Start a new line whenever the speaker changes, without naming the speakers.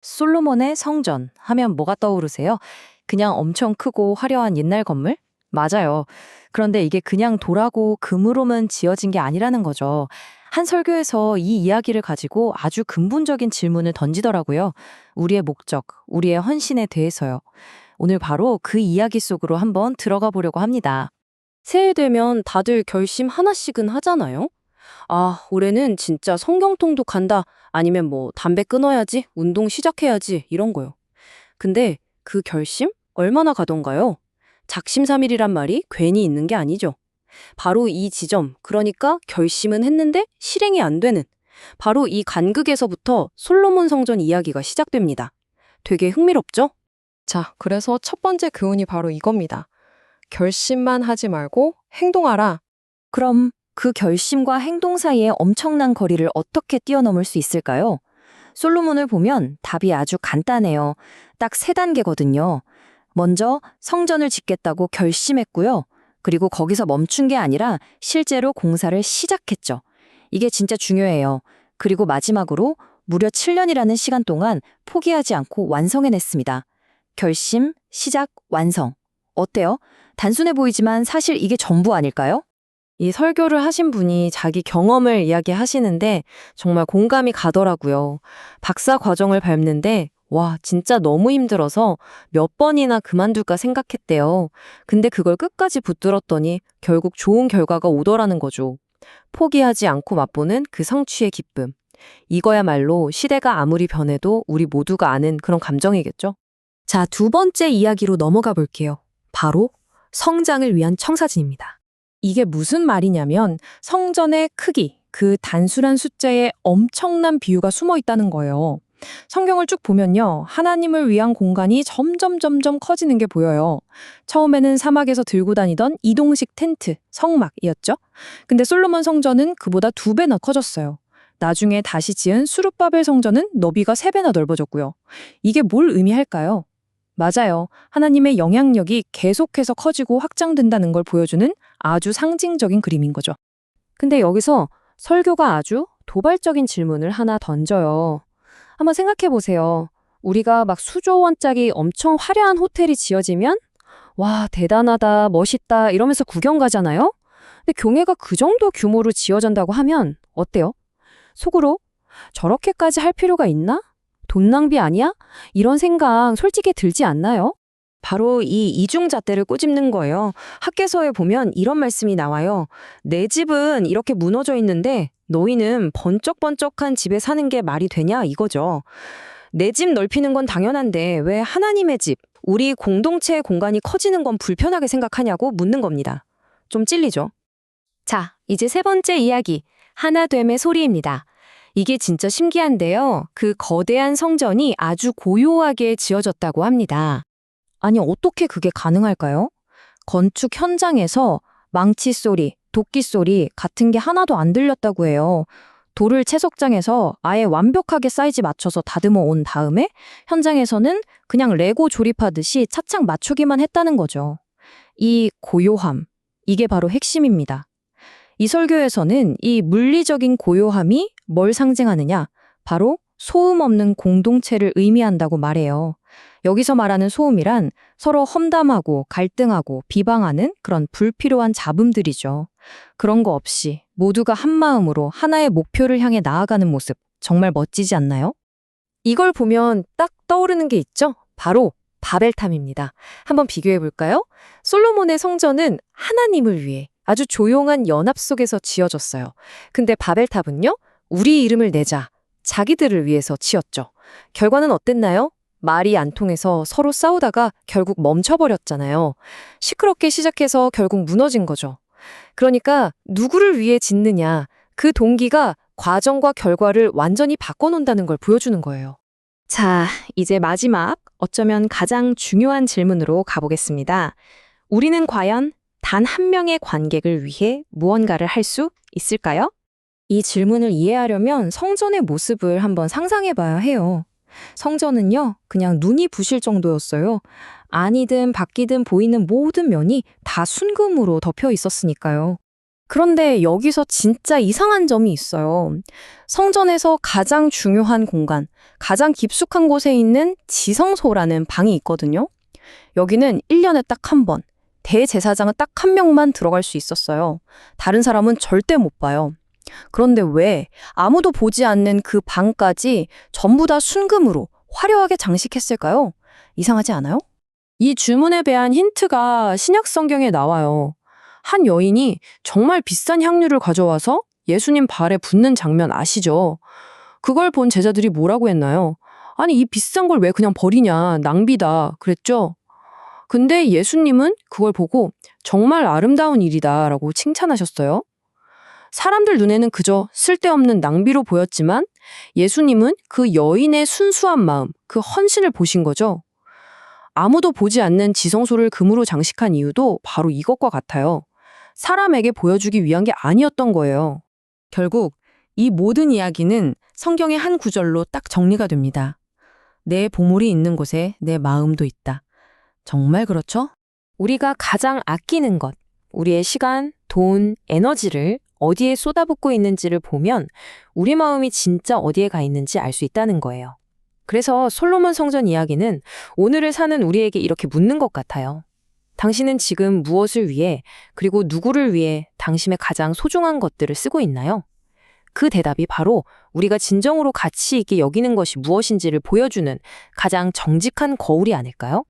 솔로몬의 성전 하면 뭐가 떠오르세요? 그냥 엄청 크고 화려한 옛날 건물? 맞아요. 그런데 이게 그냥 돌하고 금으로만 지어진 게 아니라는 거죠. 한 설교에서 이 이야기를 가지고 아주 근본적인 질문을 던지더라고요. 우리의 목적, 우리의 헌신에 대해서요. 오늘 바로 그 이야기 속으로 한번 들어가 보려고 합니다.
새해 되면 다들 결심 하나씩은 하잖아요? 아, 올해는 진짜 성경통독 간다. 아니면 뭐 담배 끊어야지, 운동 시작해야지, 이런 거요. 근데 그 결심? 얼마나 가던가요? 작심삼일이란 말이 괜히 있는 게 아니죠. 바로 이 지점, 그러니까 결심은 했는데 실행이 안 되는, 바로 이 간극에서부터 솔로몬 성전 이야기가 시작됩니다. 되게 흥미롭죠?
자, 그래서 첫 번째 교훈이 바로 이겁니다. 결심만 하지 말고 행동하라.
그럼 그 결심과 행동 사이에 엄청난 거리를 어떻게 뛰어넘을 수 있을까요? 솔로몬을 보면 답이 아주 간단해요. 딱 세 단계거든요. 먼저 성전을 짓겠다고 결심했고요. 그리고 거기서 멈춘 게 아니라 실제로 공사를 시작했죠. 이게 진짜 중요해요. 그리고 마지막으로 무려 7년이라는 시간 동안 포기하지 않고 완성해냈습니다. 결심, 시작, 완성. 어때요? 단순해 보이지만 사실 이게 전부 아닐까요?
이 설교를 하신 분이 자기 경험을 이야기하시는데 정말 공감이 가더라고요. 박사 과정을 밟는데 와, 진짜 너무 힘들어서 몇 번이나 그만둘까 생각했대요. 근데 그걸 끝까지 붙들었더니 결국 좋은 결과가 오더라는 거죠. 포기하지 않고 맛보는 그 성취의 기쁨. 이거야말로 시대가 아무리 변해도 우리 모두가 아는 그런 감정이겠죠?
자, 두 번째 이야기로 넘어가 볼게요. 바로 성장을 위한 청사진입니다. 이게 무슨 말이냐면 성전의 크기, 그 단순한 숫자에 엄청난 비유가 숨어 있다는 거예요. 성경을 쭉 보면요. 하나님을 위한 공간이 점점 커지는 게 보여요. 처음에는 사막에서 들고 다니던 이동식 텐트, 성막이었죠. 근데 솔로몬 성전은 그보다 2배나 커졌어요. 나중에 다시 지은 수룹바벨 성전은 너비가 3배나 넓어졌고요. 이게 뭘 의미할까요? 맞아요. 하나님의 영향력이 계속해서 커지고 확장된다는 걸 보여주는 아주 상징적인 그림인 거죠.
근데 여기서 설교가 아주 도발적인 질문을 하나 던져요. 한번 생각해 보세요. 우리가 막 수조 원짜리 엄청 화려한 호텔이 지어지면 와, 대단하다, 멋있다 이러면서 구경 가잖아요? 근데 교회가 그 정도 규모로 지어진다고 하면 어때요? 속으로 저렇게까지 할 필요가 있나? 돈 낭비 아니야? 이런 생각 솔직히 들지 않나요?
바로 이 이중잣대를 꼬집는 거예요. 학개서에 보면 이런 말씀이 나와요. 내 집은 이렇게 무너져 있는데 너희는 번쩍번쩍한 집에 사는 게 말이 되냐 이거죠. 내 집 넓히는 건 당연한데 왜 하나님의 집, 우리 공동체의 공간이 커지는 건 불편하게 생각하냐고 묻는 겁니다. 좀 찔리죠?
자, 이제 세 번째 이야기. 하나됨의 소리입니다. 이게 진짜 신기한데요. 그 거대한 성전이 아주 고요하게 지어졌다고 합니다.
아니 어떻게 그게 가능할까요? 건축 현장에서 망치 소리, 도끼 소리 같은 게 하나도 안 들렸다고 해요. 돌을 채석장에서 아예 완벽하게 사이즈 맞춰서 다듬어 온 다음에 현장에서는 그냥 레고 조립하듯이 차창 맞추기만 했다는 거죠. 이 고요함, 이게 바로 핵심입니다. 이 설교에서는 이 물리적인 고요함이 뭘 상징하느냐? 바로 소음 없는 공동체를 의미한다고 말해요. 여기서 말하는 소음이란 서로 험담하고 갈등하고 비방하는 그런 불필요한 잡음들이죠. 그런 거 없이 모두가 한 마음으로 하나의 목표를 향해 나아가는 모습, 정말 멋지지 않나요?
이걸 보면 딱 떠오르는 게 있죠? 바로 바벨탑입니다. 한번 비교해 볼까요? 솔로몬의 성전은 하나님을 위해 아주 조용한 연합 속에서 지어졌어요. 근데 바벨탑은요? 우리 이름을 내자. 자기들을 위해서 지었죠. 결과는 어땠나요? 말이 안 통해서 서로 싸우다가 결국 멈춰버렸잖아요. 시끄럽게 시작해서 결국 무너진 거죠. 그러니까 누구를 위해 짓느냐, 그 동기가 과정과 결과를 완전히 바꿔놓는다는 걸 보여주는 거예요.
자, 이제 마지막, 어쩌면 가장 중요한 질문으로 가보겠습니다. 우리는 과연 단 한 명의 관객을 위해 무언가를 할 수 있을까요?
이 질문을 이해하려면 성전의 모습을 한번 상상해 봐야 해요. 성전은요, 그냥 눈이 부실 정도였어요. 안이든 밖이든 보이는 모든 면이 다 순금으로 덮여 있었으니까요. 그런데 여기서 진짜 이상한 점이 있어요. 성전에서 가장 중요한 공간, 가장 깊숙한 곳에 있는 지성소라는 방이 있거든요. 여기는 1년에 딱 한 번, 대제사장은 딱 한 명만 들어갈 수 있었어요. 다른 사람은 절대 못 봐요. 그런데 왜 아무도 보지 않는 그 방까지 전부 다 순금으로 화려하게 장식했을까요? 이상하지 않아요?
이 주문에 대한 힌트가 신약 성경에 나와요. 한 여인이 정말 비싼 향유를 가져와서 예수님 발에 붓는 장면 아시죠? 그걸 본 제자들이 뭐라고 했나요? 아니, 이 비싼 걸 왜 그냥 버리냐, 낭비다, 그랬죠? 근데 예수님은 그걸 보고 정말 아름다운 일이다라고 칭찬하셨어요. 사람들 눈에는 그저 쓸데없는 낭비로 보였지만 예수님은 그 여인의 순수한 마음, 그 헌신을 보신 거죠. 아무도 보지 않는 지성소를 금으로 장식한 이유도 바로 이것과 같아요. 사람에게 보여주기 위한 게 아니었던 거예요.
결국 이 모든 이야기는 성경의 한 구절로 딱 정리가 됩니다. 내 보물이 있는 곳에 내 마음도 있다. 정말 그렇죠?
우리가 가장 아끼는 것, 우리의 시간, 돈, 에너지를 어디에 쏟아붓고 있는지를 보면 우리 마음이 진짜 어디에 가 있는지 알 수 있다는 거예요. 그래서 솔로몬 성전 이야기는 오늘을 사는 우리에게 이렇게 묻는 것 같아요. 당신은 지금 무엇을 위해, 그리고 누구를 위해 당신의 가장 소중한 것들을 쓰고 있나요? 그 대답이 바로 우리가 진정으로 가치 있게 여기는 것이 무엇인지를 보여주는 가장 정직한 거울이 아닐까요?